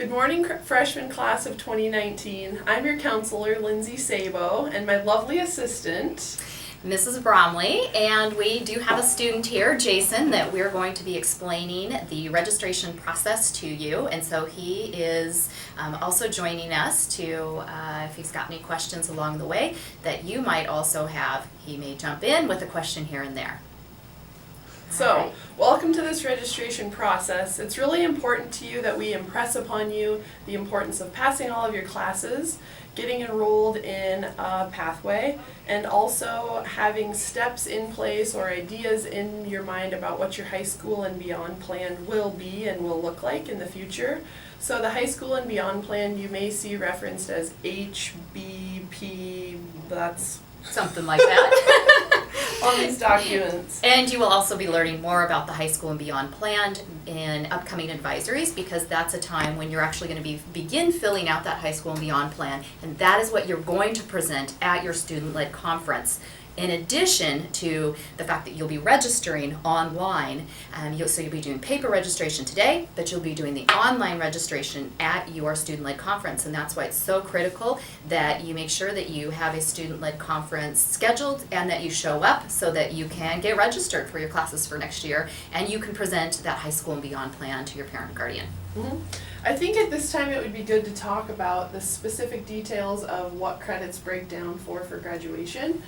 Good morning, freshman class of 2019. I'm your counselor, Lindsay Sabo, and my lovely assistant, Mrs. Bromley, and we do have a student here, Jason, that we're going to be explaining the registration process to you, and so he is also joining us to, if he's got any questions along the way that you might also have, he may jump in with a question here and there. So, welcome to this registration process. It's really important to you that we impress upon you the importance of passing all of your classes, getting enrolled in a pathway, and also having steps in place or ideas in your mind about what your high school and beyond plan will be and will look like in the future. So the high school and beyond plan you may see referenced as HBP, that's Something like that. on these documents. And you will also be learning more about the high school and beyond plan in upcoming advisories, because that's a time when you're actually going to begin filling out that high school and beyond plan, and that is what you're going to present at your student-led conference. In addition to the fact that you'll be registering online, so you'll be doing paper registration today, but you'll be doing the online registration at your student-led conference, and that's why it's so critical that you make sure that you have a student-led conference scheduled and that you show up so that you can get registered for your classes for next year and you can present that high school and beyond plan to your parent and guardian. Mm-hmm. I think at this time it would be good to talk about the specific details of what credits break down for graduation.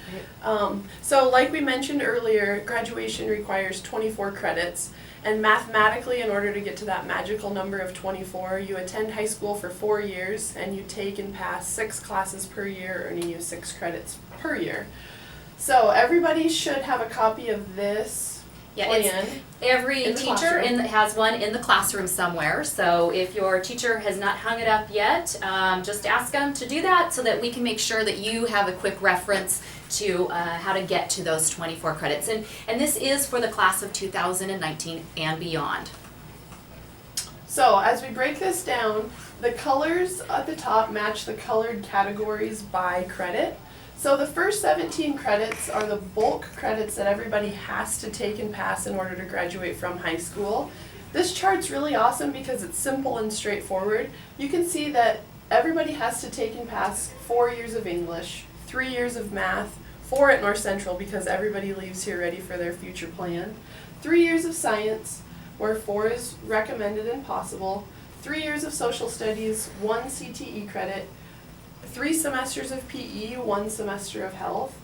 So like we mentioned earlier, graduation requires 24 credits, and mathematically in order to get to that magical number of 24, you attend high school for 4 years and you take and pass 6 classes per year, earning you 6 credits per year. So everybody should have a copy of this plan. Every teacher has one in the classroom somewhere, so if your teacher has not hung it up yet, just ask them to do that so that we can make sure that you have a quick reference to how to get to those 24 credits. And this is for the class of 2019 and beyond. So as we break this down, the colors at the top match the colored categories by credit. So the first 17 credits are the bulk credits that everybody has to take and pass in order to graduate from high school. This chart's really awesome because it's simple and straightforward. You can see that everybody has to take and pass 4 years of English, 3 years of math, 4 at North Central because everybody leaves here ready for their future plan, 3 years of science, where 4 is recommended and possible, 3 years of social studies, 1 CTE credit, 3 semesters of PE, 1 semester of health,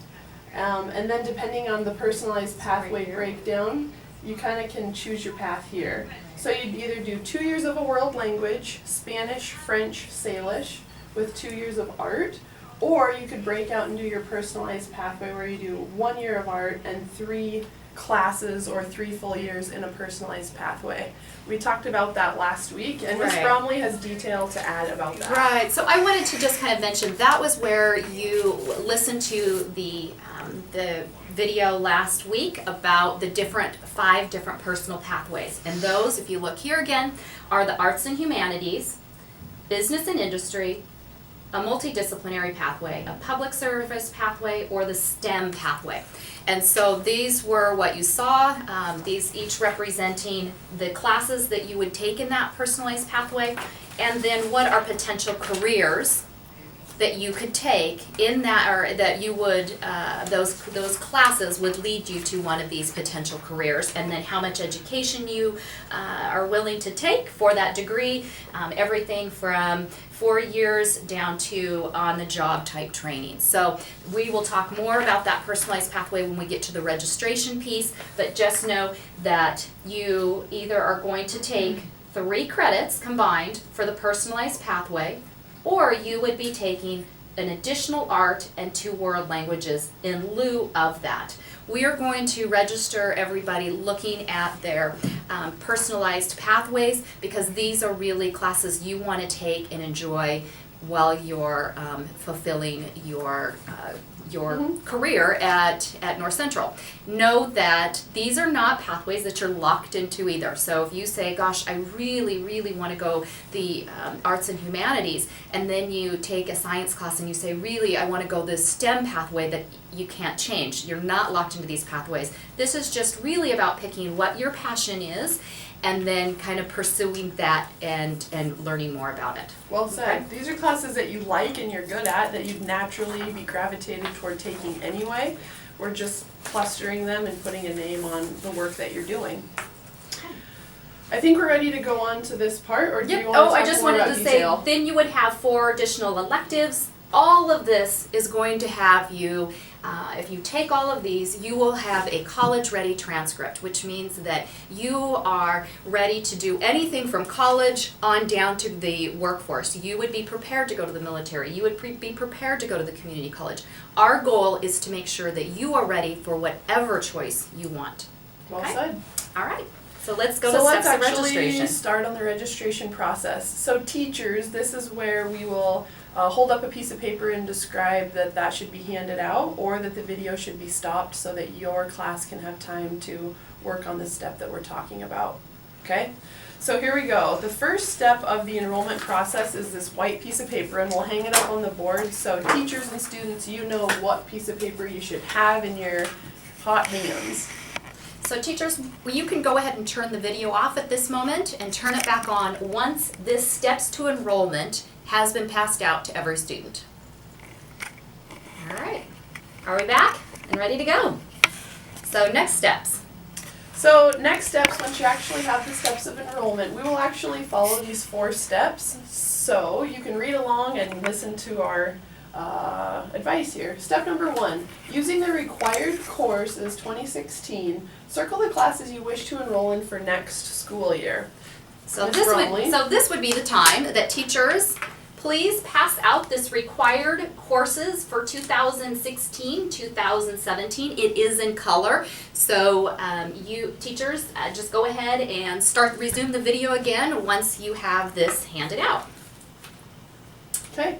and then depending on the personalized pathway breakdown, you kind of can choose your path here. So you'd either do 2 years of a world language, Spanish, French, Salish, with 2 years of art, or you could break out and do your personalized pathway where you do 1 year of art and 3 classes or 3 full years in a personalized pathway. We talked about that last week, and Ms. Bromley has detail to add about that. Right, so I wanted to just kind of mention that was where you listened to the video last week about the 5 different personal pathways. And those, if you look here again, are the arts and humanities, business and industry, a multidisciplinary pathway, a public service pathway, or the STEM pathway. And so these were what you saw, these each representing the classes that you would take in that personalized pathway, and then what are potential careers that you could take in that, or that you would, those classes would lead you to one of these potential careers, and then how much education you are willing to take for that degree, everything from 4 years down to on-the-job type training. So we will talk more about that personalized pathway when we get to the registration piece, but just know that you either are going to take 3 credits combined for the personalized pathway, or you would be taking an additional art and 2 world languages in lieu of that. We are going to register everybody looking at their personalized pathways, because these are really classes you want to take and enjoy while you're fulfilling your career at North Central. Know that these are not pathways that you're locked into either. So if you say, gosh, I really, really want to go the arts and humanities, and then you take a science class and you say, really, I want to go this STEM pathway, that you can't change. You're not locked into these pathways. This is just really about picking what your passion is and then kind of pursuing that and learning more about it. Well said. Okay. These are classes that you like and you're good at, that you'd naturally be gravitated toward taking anyway. We're just clustering them and putting a name on the work that you're doing. I think we're ready to go on to this part, or do you want to I talk just more wanted about to detail? say, then you would have 4 additional electives. All of this is going to have you, if you take all of these, you will have a college-ready transcript, which means that you are ready to do anything from college on down to the workforce. You would be prepared to go to the military. You would be prepared to go to the community college. Our goal is to make sure that you are ready for whatever choice you want. Well Okay. said. All right. So let's go So to let's steps of actually registration. start on the registration process. So teachers, this is where we will hold up a piece of paper and describe that that should be handed out, or that the video should be stopped so that your class can have time to work on the step that we're talking about. Okay? So here we go. The first step of the enrollment process is this white piece of paper, and we'll hang it up on the board so teachers and students, you know what piece of paper you should have in your hot hands. So teachers, you can go ahead and turn the video off at this moment and turn it back on once this steps to enrollment has been passed out to every student. All right, are we back and ready to go? So next steps. So next steps, once you actually have the steps of enrollment, we will actually follow these 4 steps. So you can read along and listen to our advice here. Step number 1, using the required courses 2016, circle the classes you wish to enroll in for next school year. So Ms. this would be the time that teachers, please pass out this required courses for 2016, 2017. It is in color. So you teachers, just go ahead and resume the video again once you have this handed out. Okay.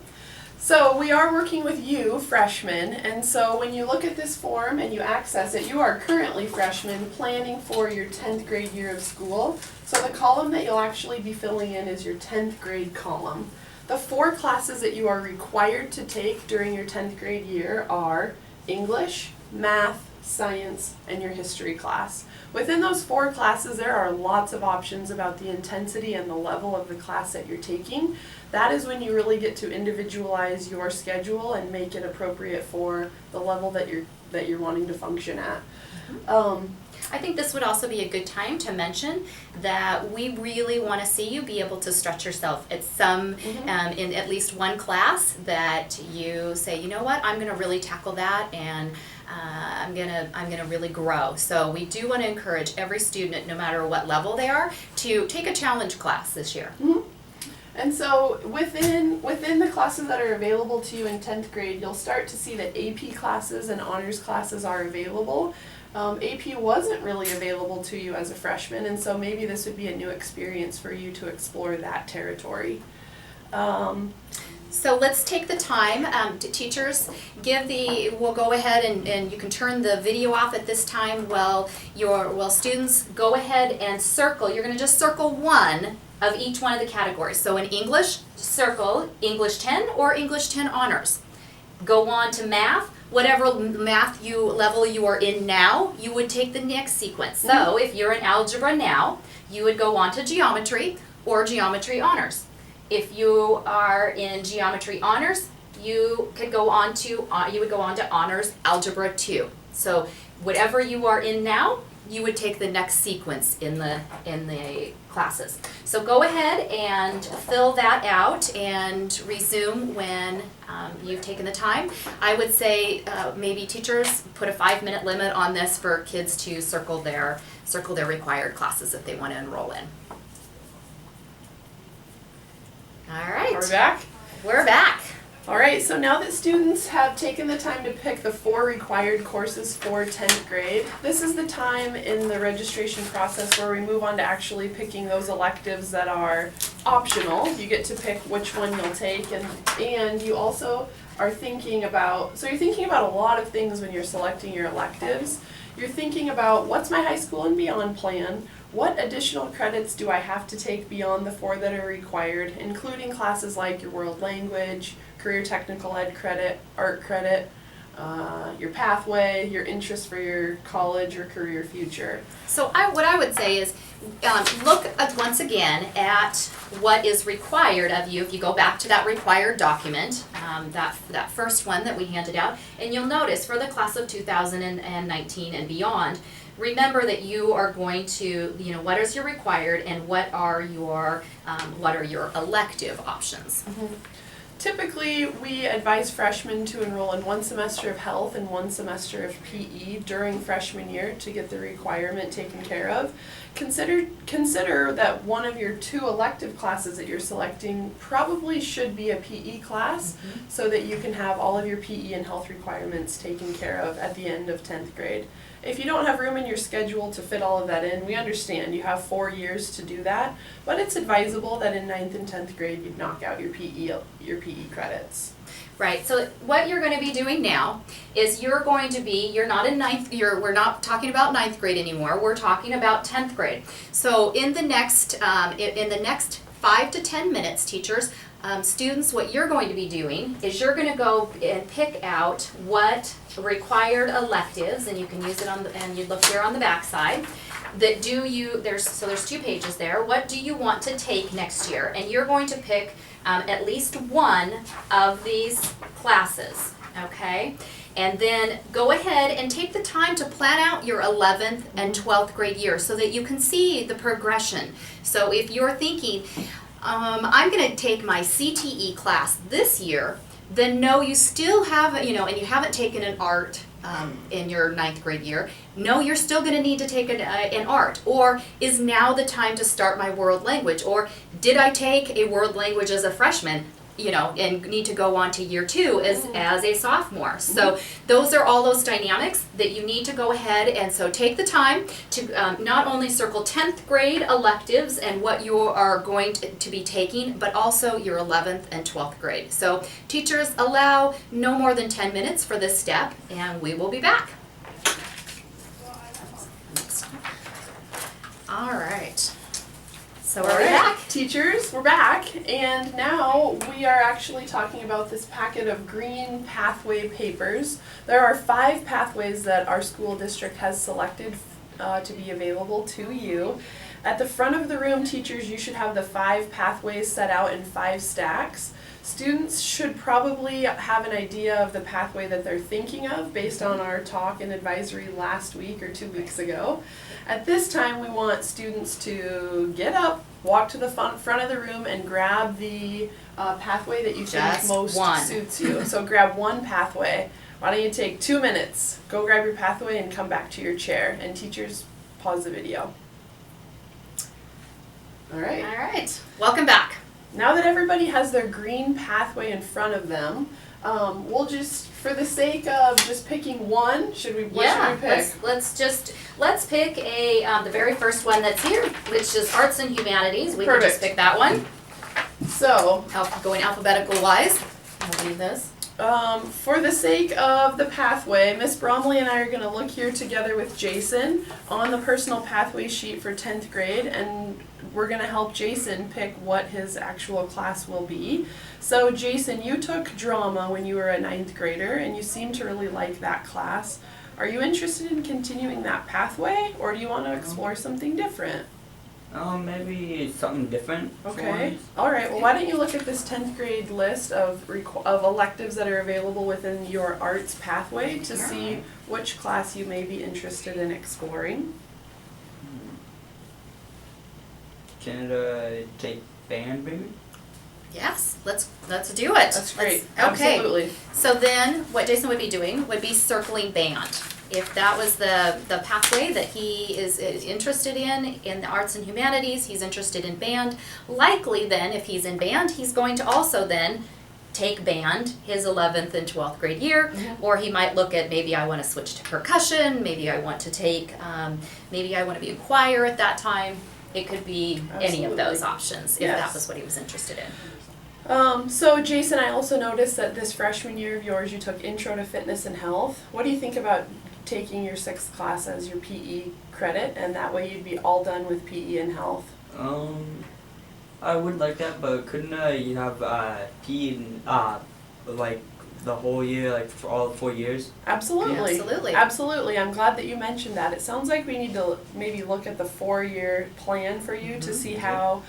So we are working with you, freshmen, and so when you look at this form and you access it, you are currently freshmen planning for your 10th grade year of school. So the column that you'll actually be filling in is your 10th grade column. The 4 classes that you are required to take during your 10th grade year are English, math, science, and your history class. Within those 4 classes, there are lots of options about the intensity and the level of the class that you're taking. That is when you really get to individualize your schedule and make it appropriate for the level that you're wanting to function at. I think this would also be a good time to mention that we really want to see you be able to stretch yourself at some, in at least one class that you say, you know what, I'm going to really tackle that, and I'm gonna really grow. So we do want to encourage every student, no matter what level they are, to take a challenge class this year. And so within the classes that are available to you in 10th grade, you'll start to see that AP classes and honors classes are available. AP wasn't really available to you as a freshman, and so maybe this would be a new experience for you to explore that territory. So let's take the time to teachers, we'll go ahead and you can turn the video off at this time while students go ahead and circle. You're going to just circle one of each one of the categories. So in English, circle English 10 or English 10 honors. Go on to math. Whatever math level you are in now, you would take the next sequence. So if you're in algebra now, you would go on to geometry or geometry honors. If you are in geometry honors, you would go on to honors algebra 2. So whatever you are in now, you would take the next sequence in the classes. So go ahead and fill that out and resume when you've taken the time. I would say maybe teachers put a 5-minute limit on this for kids to circle their required classes that they want to enroll in. All right. Are we back? We're back. All right, so now that students have taken the time to pick the 4 required courses for 10th grade, this is the time in the registration process where we move on to actually picking those electives that are optional. You get to pick which one you'll take, and you also are thinking about, so you're thinking about a lot of things when you're selecting your electives. You're thinking about, what's my high school and beyond plan? What additional credits do I have to take beyond the 4 that are required, including classes like your world language, career technical ed credit, art credit, your pathway, your interests for your college or career future. So what I would say is look once again at what is required of you. If you go back to that required document, that first one that we handed out, and you'll notice for the class of 2019 and beyond, remember that you are going to, what is your required and what are your elective options. Mm-hmm. Typically, we advise freshmen to enroll in 1 semester of health and 1 semester of PE during freshman year to get the requirement taken care of. Consider that one of your 2 elective classes that you're selecting probably should be a PE class, so that you can have all of your PE and health requirements taken care of at the end of 10th grade. If you don't have room in your schedule to fit all of that in, we understand you have 4 years to do that, but it's advisable that in 9th and 10th grade you knock out your PE credits. Right, so what you're going to be doing now is you're not in we're not talking about 9th grade anymore, we're talking about 10th grade. So in the next 5 to 10 minutes, teachers, students, what you're going to be doing is you're going to go and pick out what required electives, and you can use it and you look here on the back side, that there's 2 pages there. What do you want to take next year? And you're going to pick at least one of these classes, okay? And then go ahead and take the time to plan out your 11th and 12th grade year so that you can see the progression. So if you're thinking, I'm going to take my CTE class this year, then no, you still have, and you haven't taken an art in your 9th grade year, no, you're still going to need to take an art. Or is now the time to start my world language? Or did I take a world language as a freshman, and need to go on to year 2 as a sophomore? So those are all those dynamics that you need to go ahead, and so take the time to not only circle 10th grade electives and what you are going to be taking, but also your 11th and 12th grade. So teachers, allow no more than 10 minutes for this step, and we will be back. All right. So we're back. Teachers, we're back, and now we are actually talking about this packet of green pathway papers. There are 5 pathways that our school district has selected to be available to you. At the front of the room, teachers, you should have the 5 pathways set out in 5 stacks. Students should probably have an idea of the pathway that they're thinking of based on our talk and advisory last week or 2 weeks ago. At this time, we want students to get up, walk to the front of the room, and grab the pathway that you think most suits you. So grab one pathway. Why don't you take 2 minutes, go grab your pathway, and come back to your chair. And teachers, pause the video. All right. All right. Welcome back. Now that everybody has their green pathway in front of them, we'll just, for the sake of just picking one, what should we pick? Let's pick the very first one that's here, which is Arts and Humanities. We can just pick that one. So, going alphabetical wise, I'll leave this. For the sake of the pathway, Miss Bromley and I are going to look here together with Jason on the personal pathway sheet for 10th grade, and we're going to help Jason pick what his actual class will be. So Jason, you took drama when you were a 9th grader, and you seem to really like that class. Are you interested in continuing that pathway, or do you want to explore something different? Maybe something different. Okay. All right. Well, why don't you look at this 10th grade list of electives that are available within your arts pathway to see which class you may be interested in exploring. Can I take band, maybe? Yes. Let's do it. That's great. Okay. Absolutely. So then, what Jason would be doing would be circling band. If that was the pathway that he is interested in the arts and humanities, he's interested in band, likely then, if he's in band, he's going to also then take band his 11th and 12th grade year, or he might look at, maybe I want to switch to percussion, maybe I want to take, maybe I want to be in choir at that time. It could be any of those options if that was what he was interested in. So Jason, I also noticed that this freshman year of yours, you took Intro to Fitness and Health. What do you think about taking your 6th class as your PE credit, and that way you'd be all done with PE and health? I would like that, but couldn't you have PE and, like the whole year, like for all 4 years? Absolutely. Absolutely. Absolutely. I'm glad that you mentioned that. It sounds like we need to maybe look at the 4-year plan for you to see how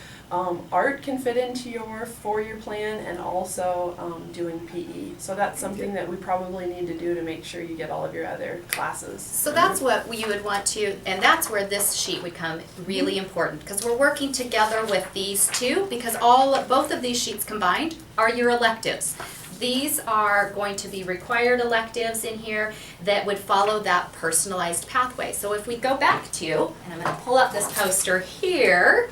art can fit into your 4-year plan, and also doing PE. So that's something that we probably need to do to make sure you get all of your other classes. So that's what you would want to, and that's where this sheet would come really important, because we're working together with these two, because both of these sheets combined are your electives. These are going to be required electives in here that would follow that personalized pathway. So if we go back to, and I'm going to pull up this poster here,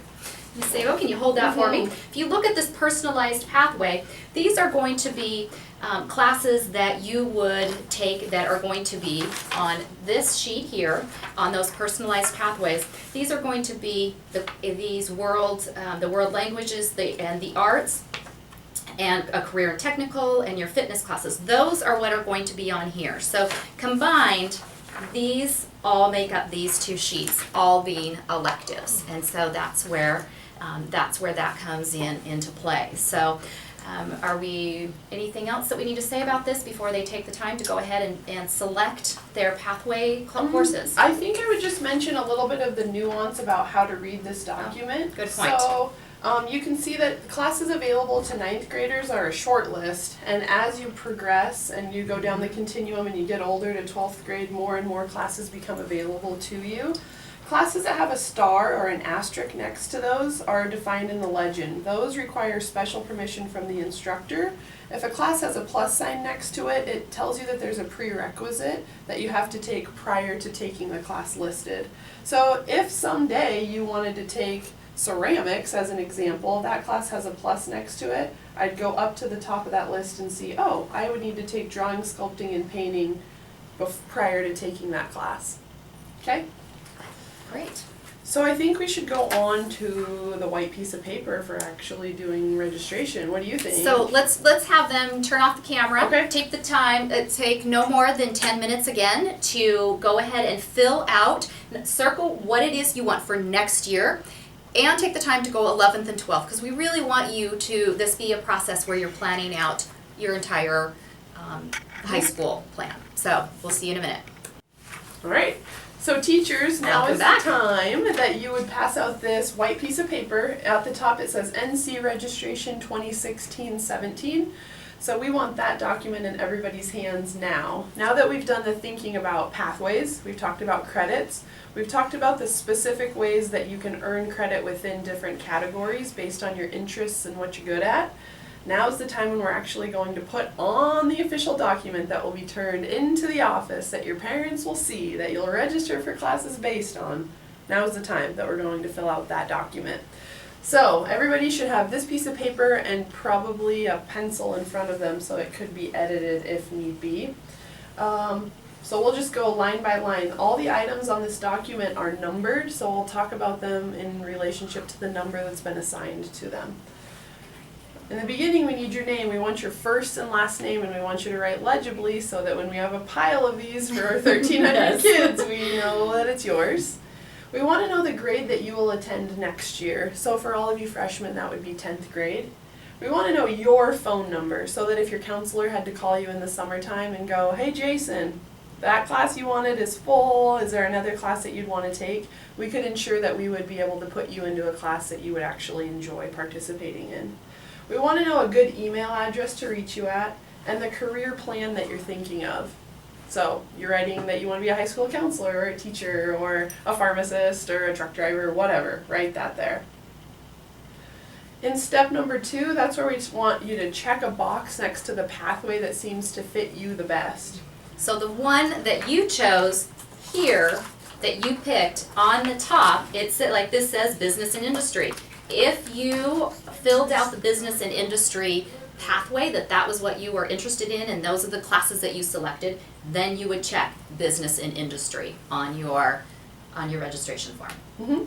you say, oh, can you hold that for me? If you look at this personalized pathway, these are going to be classes that you would take that are going to be on this sheet here, on those personalized pathways. These are going to be the world languages and the arts, and a career and technical, and your fitness classes. Those are what are going to be on here. So combined, these all make up these two sheets, all being electives. And so that's where that comes into play. So are we, anything else that we need to say about this before they take the time to go ahead and select their pathway courses? I think I would just mention a little bit of the nuance about how to read this document. Good point. So you can see that classes available to 9th graders are a short list, and as you progress and you go down the continuum and you get older to 12th grade, more and more classes become available to you. Classes that have a star or an asterisk next to those are defined in the legend. Those require special permission from the instructor. If a class has a plus sign next to it, it tells you that there's a prerequisite that you have to take prior to taking the class listed. So if someday you wanted to take ceramics as an example, that class has a plus next to it, I'd go up to the top of that list and see, oh, I would need to take drawing, sculpting, and painting prior to taking that class. Okay? Great. So I think we should go on to the white piece of paper for actually doing registration. What do you think? So let's have them turn off the camera. Okay. Take the time, take no more than 10 minutes again to go ahead and fill out, circle what it is you want for next year, and take the time to go 11th and 12th, because we really want you to, this be a process where you're planning out your entire high school plan. So we'll see you in a minute. All right. So teachers, now Welcome is back. the time that you would pass out this white piece of paper. At the top it says NC Registration 2016-17. So we want that document in everybody's hands now. Now that we've done the thinking about pathways, we've talked about credits, we've talked about the specific ways that you can earn credit within different categories based on your interests and what you're good at. Now's the time when we're actually going to put on the official document that will be turned into the office, that your parents will see, that you'll register for classes based on. Now's the time that we're going to fill out that document. So everybody should have this piece of paper and probably a pencil in front of them so it could be edited if need be. So we'll just go line by line. All the items on this document are numbered, so we'll talk about them in relationship to the number that's been assigned to them. In the beginning, we need your name. We want your first and last name, and we want you to write legibly so that when we have a pile of these for our 1,300 Yes. kids, we know that it's yours. We want to know the grade that you will attend next year. So for all of you freshmen, that would be 10th grade. We want to know your phone number so that if your counselor had to call you in the summertime and go, hey Jason, that class you wanted is full, is there another class that you'd want to take? We could ensure that we would be able to put you into a class that you would actually enjoy participating in. We want to know a good email address to reach you at and the career plan that you're thinking of. So you're writing that you want to be a high school counselor or a teacher or a pharmacist or a truck driver, whatever. Write that there. In step number 2, that's where we just want you to check a box next to the pathway that seems to fit you the best. So the one that you chose here, that you picked on the top, it's like this says business and industry. If you filled out the business and industry pathway, that was what you were interested in and those are the classes that you selected, then you would check business and industry on your registration form. Mm-hmm.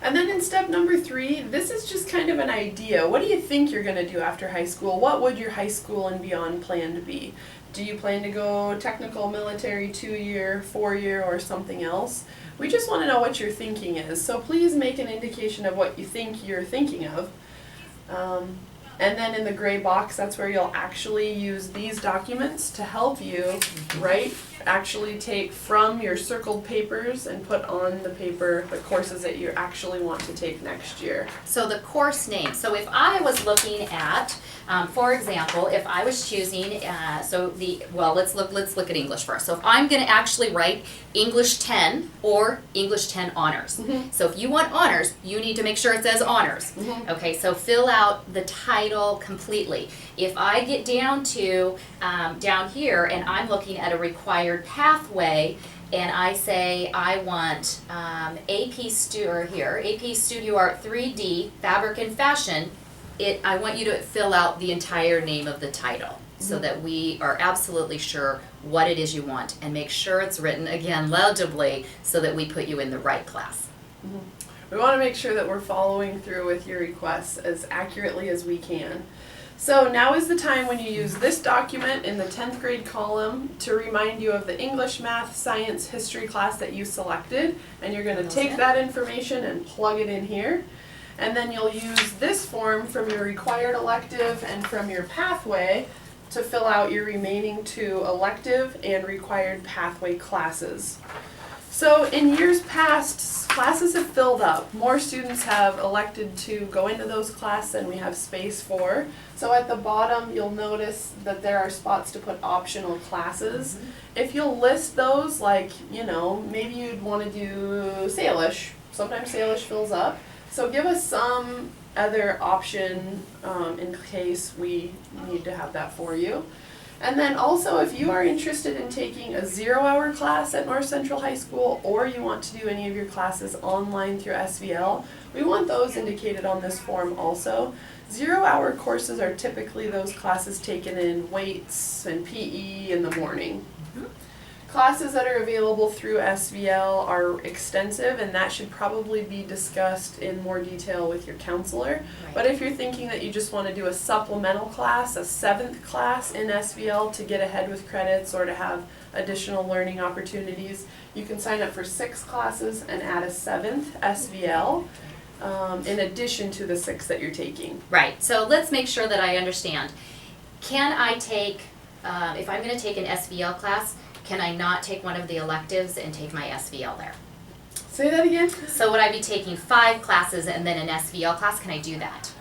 And then in step number 3, this is just kind of an idea. What do you think you're going to do after high school? What would your high school and beyond plan to be? Do you plan to go technical, military, 2-year, 4-year, or something else? We just want to know what your thinking is. So please make an indication of what you think you're thinking of. And then in the gray box, that's where you'll actually use these documents to help you, right? Actually take from your circled papers and put on the paper the courses that you actually want to take next year. So the course name, so if I was looking at, for example, if I was choosing, let's look at English first. So if I'm gonna actually write English 10 or English 10 honors. Mhm. So if you want honors, you need to make sure it says honors. Mhm. Okay, so fill out the title completely. If I get down to, down here and I'm looking at a required pathway, and I say I want AP Studio Art 3D Fabric and Fashion, I want you to fill out the entire name of the title so that we are absolutely sure what it is you want, and make sure it's written again legibly so that we put you in the right class. We want to make sure that we're following through with your requests as accurately as we can. So now is the time when you use this document in the 10th grade column to remind you of the English, math, science, history class that you selected, and you're going to take that information and plug it in here. And then you'll use this form from your required elective and from your pathway to fill out your remaining 2 elective and required pathway classes. So in years past, classes have filled up. More students have elected to go into those classes than we have space for. So at the bottom, you'll notice that there are spots to put optional classes. If you'll list those, like, maybe you'd want to do Salish. Sometimes Salish fills up. So give us some other option in case we need to have that for you. And then also, if you are interested in taking a 0-hour class at North Central High School, or you want to do any of your classes online through SVL, we want those indicated on this form also. 0-hour courses are typically those classes taken in weights and PE in the morning. Classes that are available through SVL are extensive, and that should probably be discussed in more detail with your counselor. Right. But if you're thinking that you just want to do a supplemental class, a 7th class in SVL to get ahead with credits or to have additional learning opportunities, you can sign up for 6 classes and add a 7th SVL in addition to the 6 that you're taking. Right, so let's make sure that I understand. Can I take, if I'm gonna take an SVL class, can I not take one of the electives and take my SVL there? Say that again? So would I be taking 5 classes and then an SVL class? Can I do that?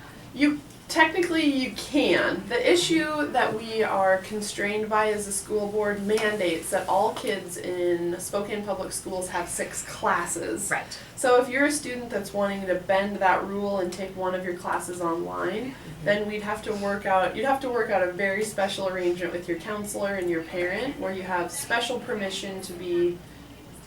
Technically you can. The issue that we are constrained by as a school board mandates that all kids in Spokane Public Schools have 6 classes. Right. So if you're a student that's wanting to bend that rule and take one of your classes online, then you'd have to work out a very special arrangement with your counselor and your parent where you have special permission to be,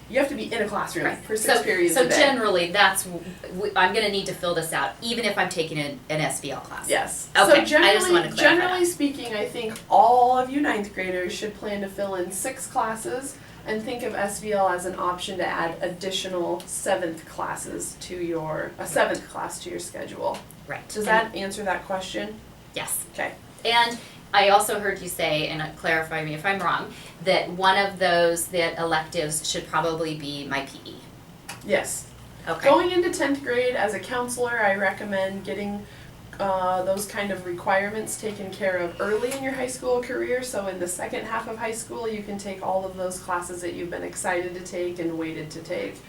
you have to be in a classroom Right. for 6 periods So a day. generally, I'm gonna need to fill this out, even if I'm taking an SVL class. Yes. Okay, So I just wanted to clarify generally speaking, I think all of you 9th graders should plan to fill in 6 classes and think of SVL as an option to add additional 7th classes to a 7th class to your schedule. Right. Does that answer that question? Yes. Okay. And I also heard you say, and clarify me if I'm wrong, that one of those electives should probably be my PE. Yes. Okay. Going into 10th grade as a counselor, I recommend getting those kind of requirements taken care of early in your high school career. So in the second half of high school, you can take all of those classes that you've been excited to take and waited to take.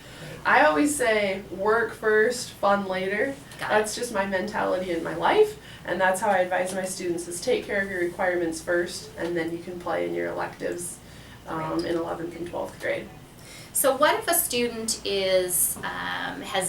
I always say work first, fun later. Got it. That's just my mentality in my life, and that's how I advise my students is take care of your requirements first, and then you can play in your electives in 11th and 12th grade. So what if a student has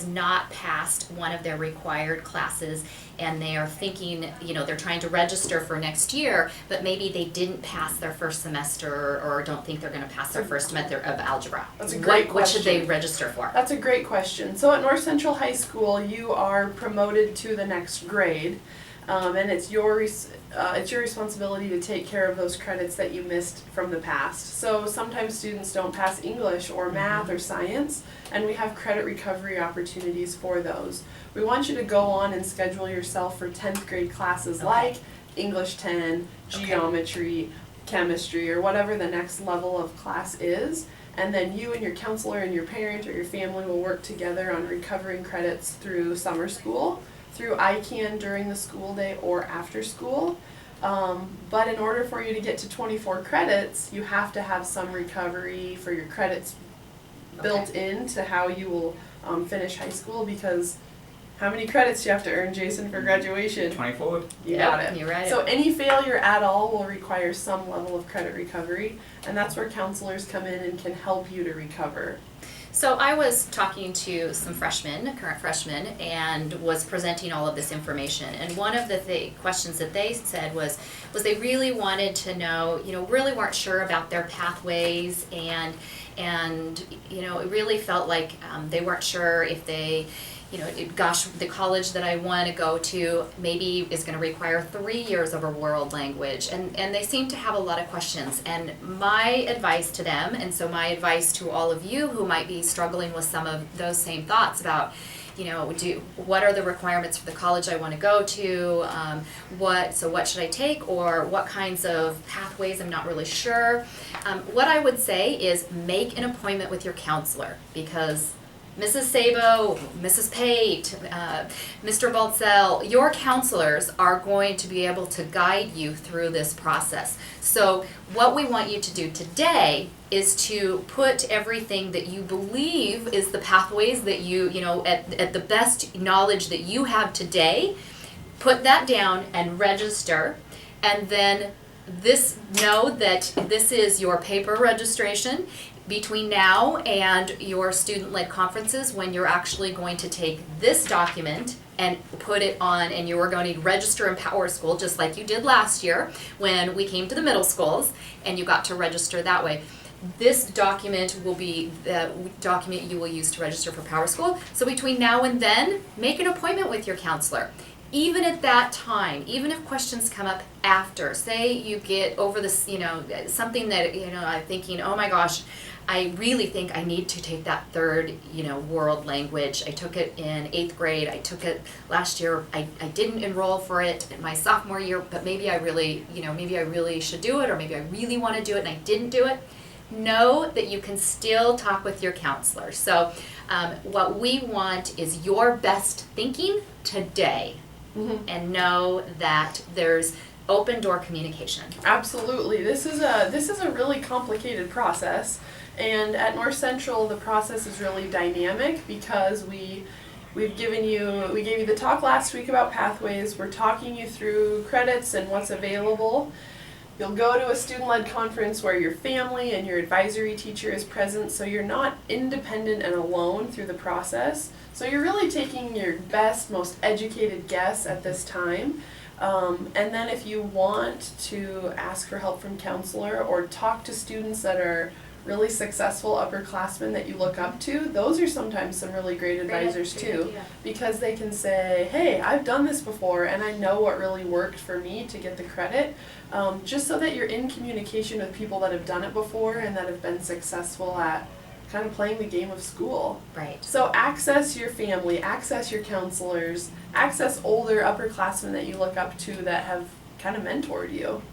not passed one of their required classes and they are thinking, they're trying to register for next year, but maybe they didn't pass their first semester or don't think they're gonna pass their first semester of algebra? That's a great What should they question. register for? That's a great question. So at North Central High School, you are promoted to the next grade, and it's your responsibility to take care of those credits that you missed from the past. So sometimes students don't pass English or math or science, and we have credit recovery opportunities for those. We want you to go on and schedule yourself for 10th grade classes like English 10, geometry, chemistry, or whatever the next level of class is. And then you and your counselor and your parent or your family will work together on recovering credits through summer school through ICANN during the school day or after school. But in order for you to get to 24 credits, you have to have some recovery for your credits built into how you will finish high school, because how many credits do you have to earn, Jason, for graduation? 24. You got it. You're right. So any failure at all will require some level of credit recovery, and that's where counselors come in and can help you to recover. So I was talking to some freshmen, current freshmen, and was presenting all of this information. And one of the questions that they said was they really wanted to know, really weren't sure about their pathways, and it really felt like they weren't sure if they, the college that I want to go to maybe is going to require 3 years of a world language. And they seem to have a lot of questions. And my advice to them, and so my advice to all of you who might be struggling with some of those same thoughts about, what are the requirements for the college I want to go to, what should I take, or what kinds of pathways I'm not really sure. What I would say is make an appointment with your counselor, because Mrs. Sabo, Mrs. Pate, Mr. Baltzell, your counselors are going to be able to guide you through this process. So what we want you to do today is to put everything that you believe is the pathways that you at the best knowledge that you have today, put that down and register, and then know that this is your paper registration. Between now and your student-led conferences, when you're actually going to take this document and put it on, and you are going to register in PowerSchool, just like you did last year when we came to the middle schools and you got to register that way. This document will be the document you will use to register for PowerSchool. So between now and then, make an appointment with your counselor. Even at that time, even if questions come up after, say you get over this, something that, I'm thinking, oh my gosh, I really think I need to take that third, world language. I took it in 8th grade. I took it last year. I didn't enroll for it in my sophomore year, but maybe I really, maybe I really should do it, or maybe I really want to do it and I didn't do it. Know that you can still talk with your counselor. So what we want is your best thinking today. Mm-hmm. And know that there's open door communication. Absolutely. This is a really complicated process, and at North Central the process is really dynamic because we gave you the talk last week about pathways. We're talking you through credits and what's available. You'll go to a student-led conference where your family and your advisory teacher is present, so you're not independent and alone through the process. So you're really taking your best, most educated guess at this time. And then if you want to ask for help from counselor or talk to students that are really successful upperclassmen that you look up to, those are sometimes some really great advisors too, because they can say, hey, I've done this before and I know what really worked for me to get the credit, just so that you're in communication with people that have done it before and that have been successful at kind of playing the game of school. Right. So access your family, access your counselors, access older upperclassmen that you look up to that have kind of mentored you.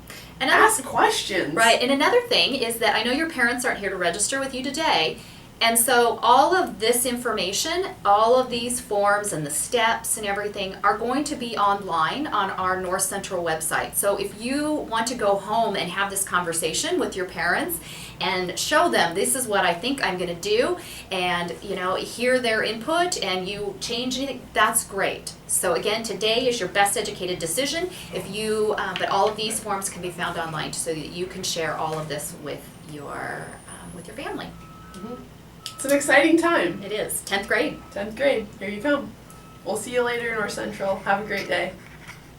And ask questions. Right. And another thing is that I know your parents aren't here to register with you today. And so all of this information, all of these forms and the steps and everything are going to be online on our North Central website. So if you want to go home and have this conversation with your parents and show them this is what I think I'm going to do, and hear their input, and you change anything, that's great. So again, today is your best educated decision. But all of these forms can be found online so that you can share all of this with your family. Mm-hmm. It's an exciting time. It is. 10th grade. 10th grade. Here you come. We'll see you later in North Central. Have a great day.